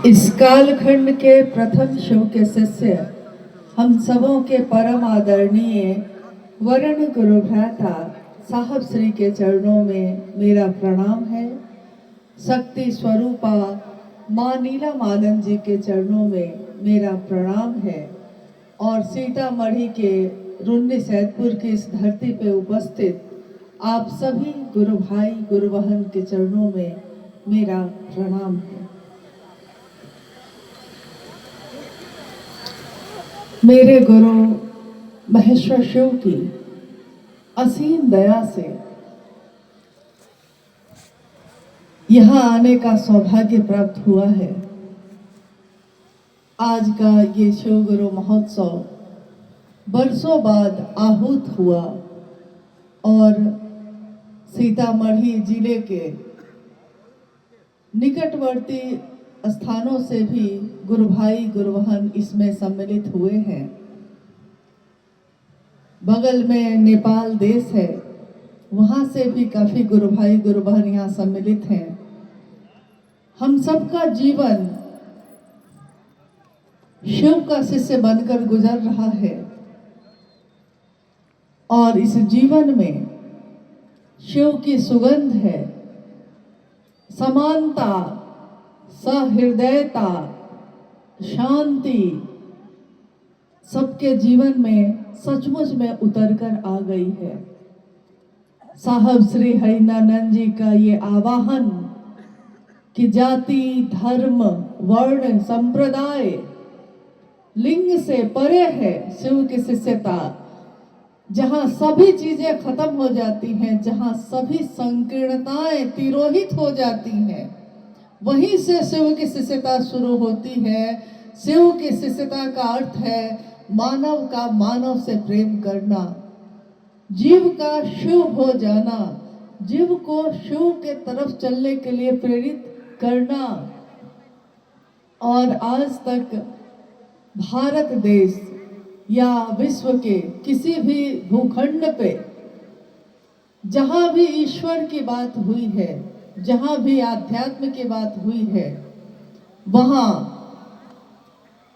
इस कालखंड के प्रथम शिव के शिष्य हम सबों के परम आदरणीय वरण गुरु भ्राता साहब श्री के चरणों में मेरा प्रणाम है। शक्ति स्वरूपा माँ नीला मालन जी के चरणों में मेरा प्रणाम है और सीतामढ़ी के रुन्नी सैदपुर की इस धरती पे उपस्थित आप सभी गुरु भाई गुरु बहन के चरणों में मेरा प्रणाम है। मेरे गुरु महेश्वर शिव की असीम दया से यहाँ आने का सौभाग्य प्राप्त हुआ है। आज का ये शिव गुरु महोत्सव बरसों बाद आहूत हुआ और सीतामढ़ी जिले के निकटवर्ती स्थानों से भी गुरु भाई गुरु बहन इसमें सम्मिलित हुए हैं। बगल में नेपाल देश है, वहां से भी काफी गुरु भाई गुरु बहन यहाँ सम्मिलित हैं। हम सबका जीवन शिव का शिष्य बनकर गुजर रहा है और इस जीवन में शिव की सुगंध है। समानता, सहृदयता, शांति सबके जीवन में सचमुच में उतर कर आ गई है। साहब श्री हरिनानंद जी का ये आवाहन कि जाति धर्म वर्ण संप्रदाय लिंग से परे है शिव की शिष्यता, जहाँ सभी चीजें खत्म हो जाती हैं, जहाँ सभी संकीर्णताएं तिरोहित हो जाती हैं, वहीं से शिव की शिष्यता शुरू होती है। शिव की शिष्यता का अर्थ है मानव का मानव से प्रेम करना, जीव का शिव हो जाना, जीव को शिव के तरफ चलने के लिए प्रेरित करना। और आज तक भारत देश या विश्व के किसी भी भूखंड पे जहां भी ईश्वर की बात हुई है, जहां भी आध्यात्म की बात हुई है, वहां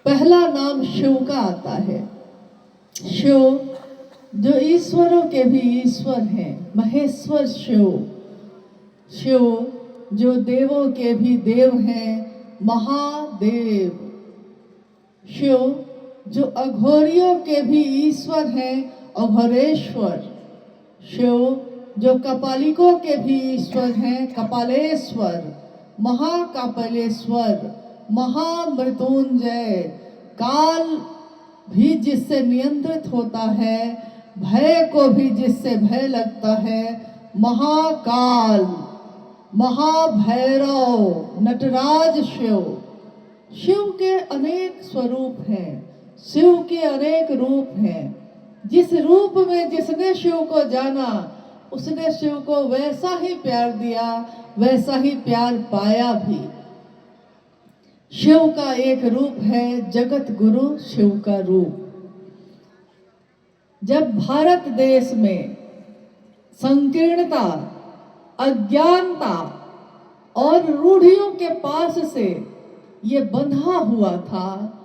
पहला नाम शिव का आता है। शिव जो ईश्वरों के भी ईश्वर हैं, महेश्वर शिव। शिव जो देवों के भी देव हैं, महादेव। शिव जो अघोरियों के भी ईश्वर हैं, अघोरेश्वर। शिव जो कपालिकों के भी ईश्वर हैं, कपालेश्वर, महाकापलेश्वर, महामृत्युंजय। काल भी जिससे नियंत्रित होता है, भय को भी जिससे भय लगता है, महाकाल, महाभैरव, नटराज शिव। शिव के अनेक स्वरूप हैं, शिव के अनेक रूप हैं। जिस रूप में जिसने शिव को जाना, उसने शिव को वैसा ही प्यार दिया, वैसा ही प्यार पाया भी। शिव का एक रूप है जगत गुरु शिव का रूप। जब भारत देश में संकीर्णता, अज्ञानता और रूढ़ियों के पास से ये बंधा हुआ था,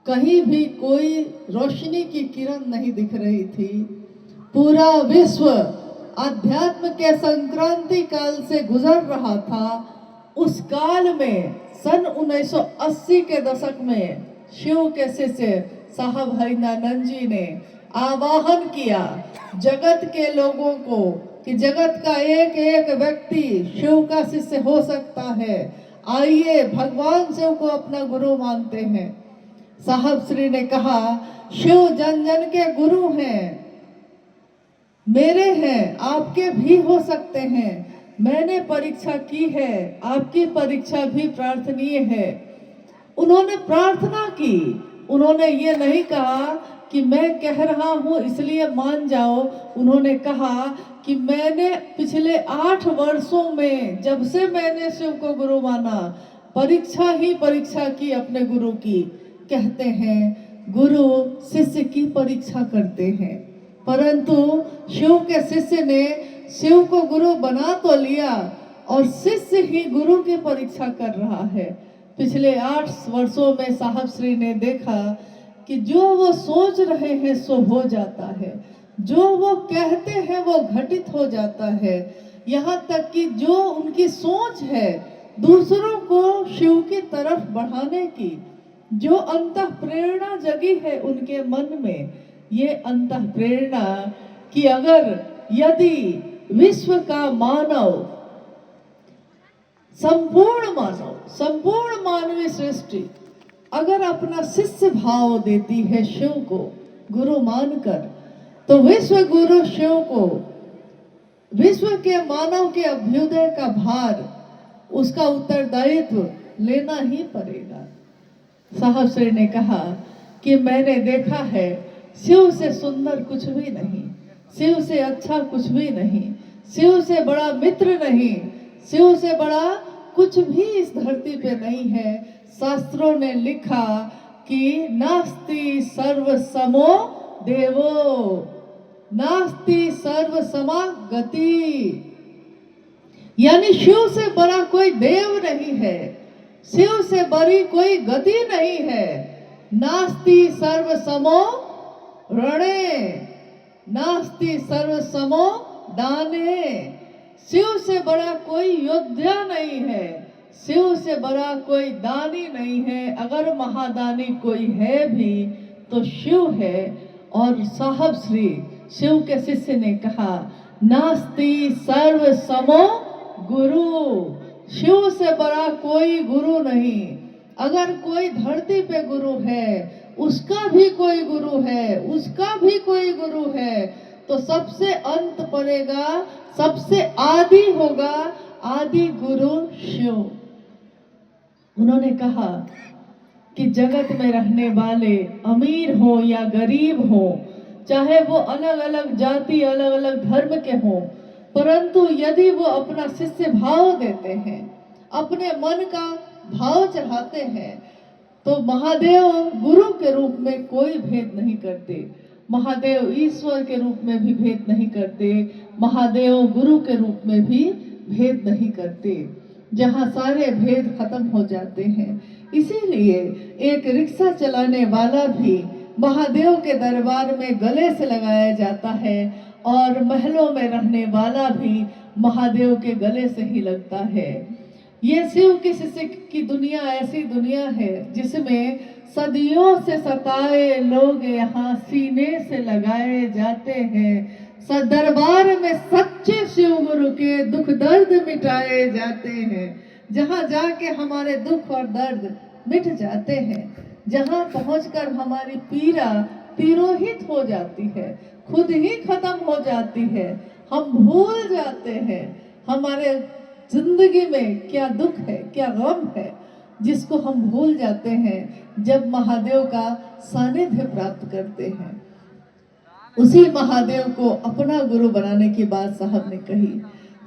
कहीं भी कोई रोशनी की किरण नहीं दिख रही थी। पूरा विश्व अध्यात्म के संक्रांति काल से गुजर रहा था। उस काल में सन 1980 के दशक में शिव के शिष्य साहब हरिनानंद जी ने आवाहन किया जगत के लोगों को कि जगत का एक एक व्यक्ति शिव का शिष्य हो सकता है। आइए, भगवान शिव को अपना गुरु मानते हैं। साहब श्री ने कहा, शिव जन जन के गुरु हैं, मेरे हैं, आपके भी हो सकते हैं। मैंने परीक्षा की है, आपकी परीक्षा भी प्रार्थनीय है। उन्होंने प्रार्थना की, उन्होंने ये नहीं कहा कि मैं कह रहा हूं इसलिए मान जाओ। उन्होंने कहा कि मैंने पिछले 8 वर्षों में, जब से मैंने शिव को गुरु माना, परीक्षा ही परीक्षा की अपने गुरु की। कहते हैं गुरु शिष्य की परीक्षा करते हैं, परंतु शिव के शिष्य ने शिव को गुरु बना तो लिया और शिष्य ही गुरु की परीक्षा कर रहा है। पिछले 8 वर्षों में साहब श्री ने देखा कि जो वो सोच रहे हैं सो हो जाता है, जो वो कहते हैं वो घटित हो जाता है। यहाँ तक कि जो उनकी सोच है दूसरों को शिव की तरफ बढ़ाने की, जो अंतः प्रेरणा जगी है उनके मन में, ये अंतः प्रेरणा कि अगर यदि विश्व का मानव, संपूर्ण मानवीय सृष्टि अगर अपना शिष्य भाव देती है शिव को गुरु मानकर, तो विश्व गुरु शिव को विश्व के मानव के अभ्युदय का भार, उसका उत्तरदायित्व लेना ही पड़ेगा। साहब श्री ने कहा कि मैंने देखा है शिव से सुंदर कुछ भी नहीं, शिव से अच्छा कुछ भी नहीं, शिव से बड़ा मित्र नहीं, शिव से बड़ा कुछ भी इस धरती पे नहीं है। शास्त्रों ने लिखा कि नास्ति सर्व समो देवो, नास्ति सर्व समा गति, यानी शिव से बड़ा कोई देव नहीं है, शिव से बड़ी कोई गति नहीं है। नास्ति सर्व समो रणे, नास्ति सर्व समो दाने, शिव से बड़ा कोई योद्धा नहीं है, शिव से बड़ा कोई दानी नहीं है। अगर महादानी कोई है भी तो शिव है। और साहब श्री शिव के शिष्य ने कहा नास्ति सर्व समो गुरु, शिव से बड़ा कोई गुरु नहीं। अगर कोई धरती पे गुरु है, उसका भी कोई गुरु है, उसका भी कोई गुरु है, तो सबसे अंत पड़ेगा, सबसे आदि होगा, आदि गुरु शिव। उन्होंने कहा कि जगत में रहने वाले अमीर हो या गरीब हो, चाहे वो अलग अलग जाति अलग अलग धर्म के हों, परंतु यदि वो अपना शिष्य भाव देते हैं, अपने मन का भाव चढ़ाते हैं, तो महादेव गुरु के रूप में कोई भेद नहीं करते, महादेव ईश्वर के रूप में भी भेद नहीं करते, महादेव गुरु के रूप में भी भेद नहीं करते, जहाँ सारे भेद खत्म हो जाते हैं। इसीलिए एक रिक्शा चलाने वाला भी महादेव के दरबार में गले से लगाया जाता है, और महलों में रहने वाला भी महादेव के गले से ही लगता है। ये शिव की शिष्य की दुनिया ऐसी दुनिया है जिसमें सदियों से सताए लोग यहाँ सीने से लगाए जाते हैं। दरबार में सच्चे शिव गुरु के दुख दर्द मिटाए जाते हैं, जहाँ जाके हमारे दुख और दर्द मिट जाते हैं, जहाँ पहुंचकर हमारी पीड़ा तिरोहित हो जाती है, खुद ही खत्म हो जाती है। हम भूल जाते हैं हमारे जिंदगी में क्या दुख है, क्या गम है, जिसको हम भूल जाते हैं जब महादेव का सानिध्य प्राप्त करते हैं। उसी महादेव को अपना गुरु बनाने की बात साहब ने कही।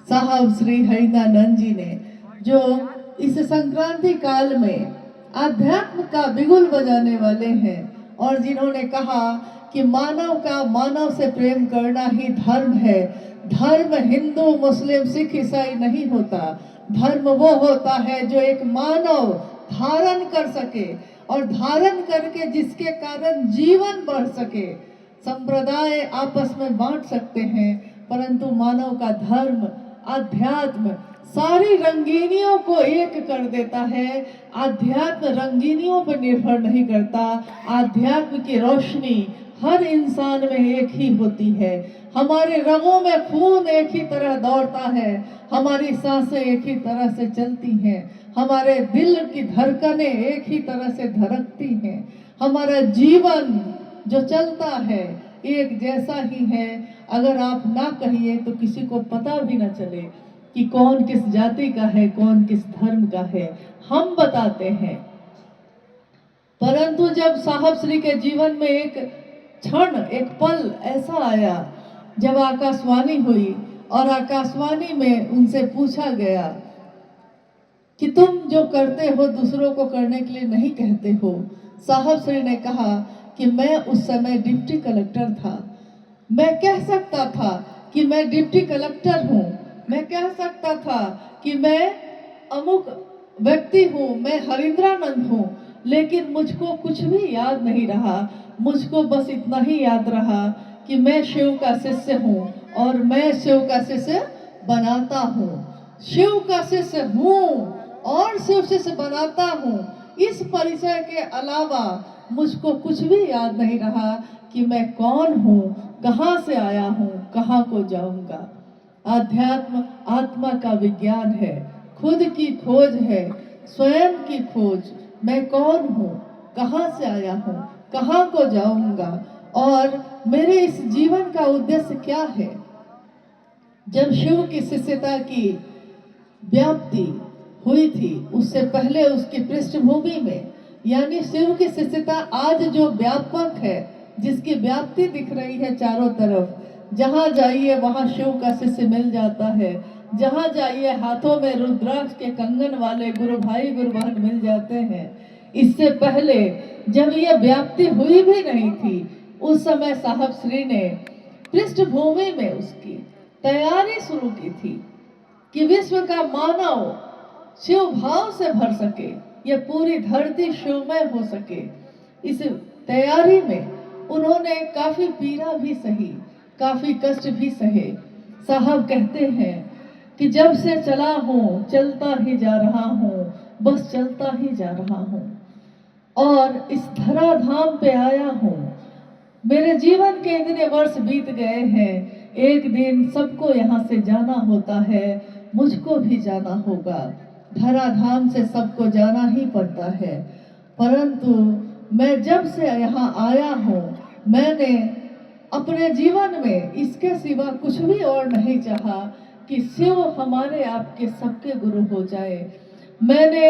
साहब श्री हरिनानंद जी ने जो इस संक्रांति काल में आध्यात्म का बिगुल बजाने वाले हैं, और जिन्होंने कहा कि मानव का मानव से प्रेम करना ही धर्म है। धर्म हिंदू मुस्लिम सिख ईसाई नहीं होता, धर्म वो होता है जो एक मानव धारण कर सके, और धारण करके जिसके कारण जीवन बढ़ सके। संप्रदाय आपस में बांट सकते हैं, परंतु मानव का धर्म आध्यात्म सारी रंगीनियों को एक कर देता है। आध्यात्म रंगीनियों पर निर्भर नहीं करता, आध्यात्म की रोशनी हर इंसान में एक ही होती है। हमारे रगों में खून एक ही तरह दौड़ता है, हमारी सांसें एक ही तरह से चलती हैं, हमारे दिल की धड़कनें एक ही तरह से धड़कती हैं, हमारा जीवन जो चलता है एक जैसा ही है। अगर आप ना कहिए तो किसी को पता भी ना चले कि कौन किस जाति का है, कौन किस धर्म का है, हम बताते हैं। परंतु जब साहब श्री के जीवन में एक क्षण, एक पल ऐसा आया जब आकाशवाणी हुई, और आकाशवाणी में उनसे पूछा गया कि तुम जो करते हो दूसरों को करने के लिए नहीं कहते हो। साहब श्री ने कहा कि मैं उस समय डिप्टी कलेक्टर था, मैं कह सकता था कि मैं डिप्टी कलेक्टर हूँ, मैं कह सकता था कि मैं अमुक व्यक्ति हूँ, मैं हरिंद्रानंद हूँ, लेकिन मुझको कुछ भी याद नहीं रहा। मुझको बस इतना ही याद रहा कि मैं शिव का शिष्य हूँ और मैं शिव का शिष्य बनाता हूँ। शिव का शिष्य हूँ और शिव शिष्य बनाता हूँ। इस परिचय के अलावा मुझको कुछ भी याद नहीं रहा कि मैं कौन हूँ, कहाँ से आया हूँ, कहाँ को जाऊंगा। आध्यात्म आत्मा का विज्ञान है, खुद की खोज है, स्वयं की खोज। मैं कौन हूँ, कहाँ से आया हूँ, कहाँ को जाऊंगा और मेरे इस जीवन का उद्देश्य क्या है। जब शिव की शिष्यता की व्याप्ति हुई थी, उससे पहले उसकी पृष्ठभूमि में, यानी शिव की शिष्यता आज जो व्यापक है, जिसकी व्याप्ति दिख रही है चारों तरफ, जहाँ जाइए वहाँ शिव का शिष्य मिल जाता है। जहाँ जाइए हाथों में रुद्राक्ष के कंगन वाले गुरु भाई गुरु बहन मिल जाते हैं। इससे पहले जब ये व्याप्ति हुई भी नहीं थी, उस समय साहब श्री ने पृष्ठभूमि में उसकी तैयारी शुरू की थी कि विश्व का मानव शिव भाव से भर सके, ये पूरी धरती शिवमय हो सके। इस तैयारी में उन्होंने काफी पीड़ा भी सही, काफी कष्ट भी सहे। साहब कहते हैं कि जब से चला हूँ चलता ही जा रहा हूँ, बस चलता ही जा रहा हूँ और इस धराधाम पे आया हूँ। मेरे जीवन के इतने वर्ष बीत गए हैं, एक दिन सबको यहाँ से जाना होता है, मुझको भी जाना होगा। धराधाम से सबको जाना ही पड़ता है, परंतु मैं जब से यहाँ आया हूँ, मैंने अपने जीवन में इसके सिवा कुछ भी और नहीं चाहा कि शिव हमारे आपके सबके गुरु हो जाए। मैंने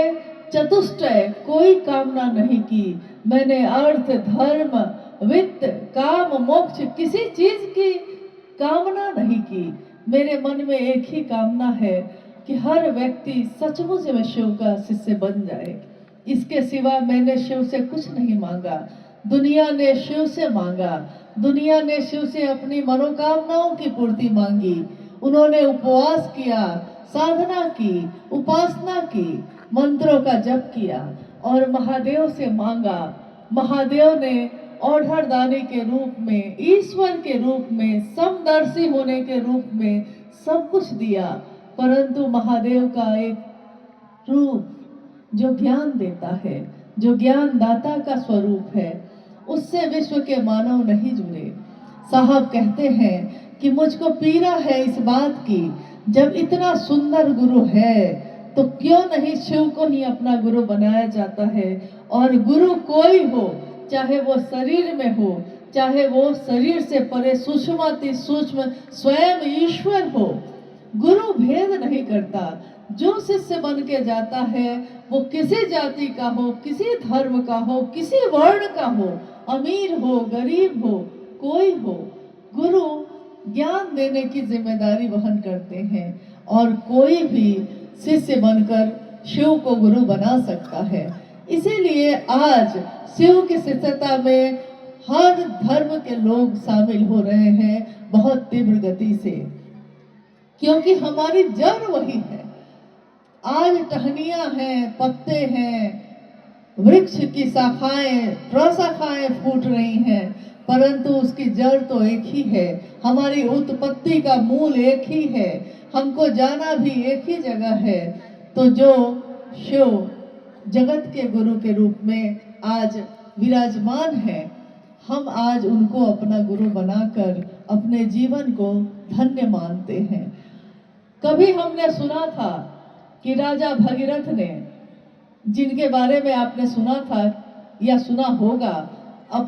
चतुष्टय कोई कामना नहीं की। मैंने अर्थ, धर्म, वित्त, काम, मोक्ष किसी चीज की कामना नहीं की। मेरे मन में एक ही कामना है कि हर व्यक्ति सचमुच में शिव का शिष्य बन जाए। इसके सिवा मैंने शिव से कुछ नहीं मांगा। दुनिया ने शिव से मांगा, दुनिया ने शिव से अपनी मनोकामनाओं की पूर्ति मांगी। उन्होंने उपवास किया, साधना की, उपासना की, मंत्रों का जप किया और महादेव से मांगा। महादेव ने औढ़रदानी के रूप में, ईश्वर के रूप में, समदर्शी होने के रूप में सब कुछ दिया, परंतु महादेव का एक रूप जो ज्ञान देता है, जो ज्ञान दाता का स्वरूप है, उससे विश्व के मानव नहीं जुड़े। साहब कहते हैं कि मुझको पीड़ा है इस बात की, जब इतना सुंदर गुरु है तो क्यों नहीं शिव को ही अपना गुरु बनाया जाता है। और गुरु कोई हो, चाहे वो शरीर में हो, चाहे वो शरीर से परे सूक्ष्माति सूक्ष्म स्वयं ईश्वर हो, गुरु भेद नहीं करता। जो शिष्य बन के जाता है वो किसी जाति का हो, किसी धर्म का हो, किसी वर्ण का हो, अमीर हो, गरीब हो, कोई हो, गुरु ज्ञान देने की जिम्मेदारी वहन करते हैं और कोई भी शिष्य बनकर शिव को गुरु बना सकता है। इसीलिए आज शिव की शिष्यता में हर धर्म के लोग शामिल हो रहे हैं बहुत तीव्र गति से, क्योंकि हमारी जड़ वही है। आज टहनियां हैं, पत्ते हैं, वृक्ष की शाखाएं, प्रशाखाएं फूट रही हैं, परंतु उसकी जड़ तो एक ही है। हमारी उत्पत्ति का मूल एक ही है, हमको जाना भी एक ही जगह है। तो जो शिव जगत के गुरु के रूप में आज विराजमान है, हम आज उनको अपना गुरु बनाकर अपने जीवन को धन्य मानते हैं। कभी हमने सुना था कि राजा भगीरथ ने, जिनके बारे में आपने सुना था या सुना होगा, अपने